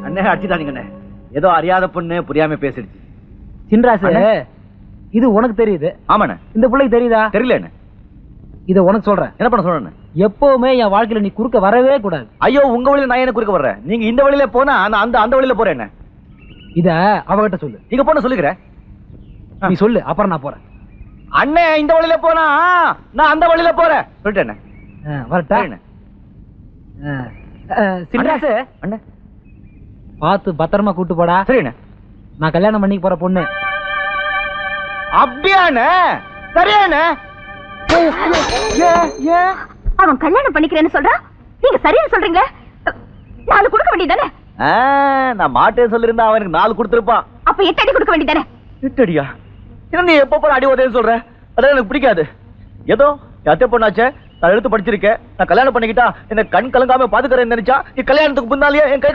அண்ணே அடிச்சுட்டானுங்கண்ணே. ஏதோ அறியாத பொண்ணு புரியாம பேசிடுச்சு. சின்ராசு, இது உனக்கு தெரியுது. ஆமாண்ணே. இந்த பிள்ளைக்கு தெரியுதா? தெரியல. இத உனக்கு சொல்றேன். என்ன பண்ண சொல்றேன்? எப்பவுமே என் வாழ்க்கையில நீ குறுக்க வரவே கூடாது. ஐயோ, உங்க வழியில நான் என்ன குறுக்க வர்றேன்? நீங்க இந்த வழியில போனா அந்த வழியில போறேன். என்ன இத அவகிட்ட சொல்லு. நீங்க போன சொல்லுகிறேன். நீ சொல்லு, அப்புறம் நான் போறேன். அண்ணே இந்த வழியில போனா நான் அந்த வழியில போறேன் சொல்லிட்டேன். வரட்டா? சின்ராசு, அண்ணே பார்த்து பத்திரமா கூட்டு போடா. சரிண்ணே. நான் கல்யாணம் பண்ணிக்க போற பொண்ணு. அப்படியாண்ணே? சரியாண்ணே. அவன் கல்யாணம் பண்ணிக்கிறேன்னு சொல்றான், நீங்க சரின்னு சொல்றீங்க. 4 கொடுக்க வேண்டியதானே? நான் மாட்டேன்னு சொல்லிருந்தா அவனுக்கு 4 கொடுத்திருப்பான். அப்ப 8 அடி கொடுக்க வேண்டியதானே? 8 அடியா? என்ன நீ எப்ப போற அடி உதவின்னு சொல்ற? அதான் எனக்கு பிடிக்காது. ஏதோ அத்தை பொண்ணாச்சே, நான் எடுத்து படிச்சிருக்கேன். நான் கல்யாணம் பண்ணிக்கிட்டா என்ன கண் கலங்காம பாத்துக்கிறேன்னு நினைச்சா, நீ கல்யாணத்துக்கு முன்னாலேயே என் கை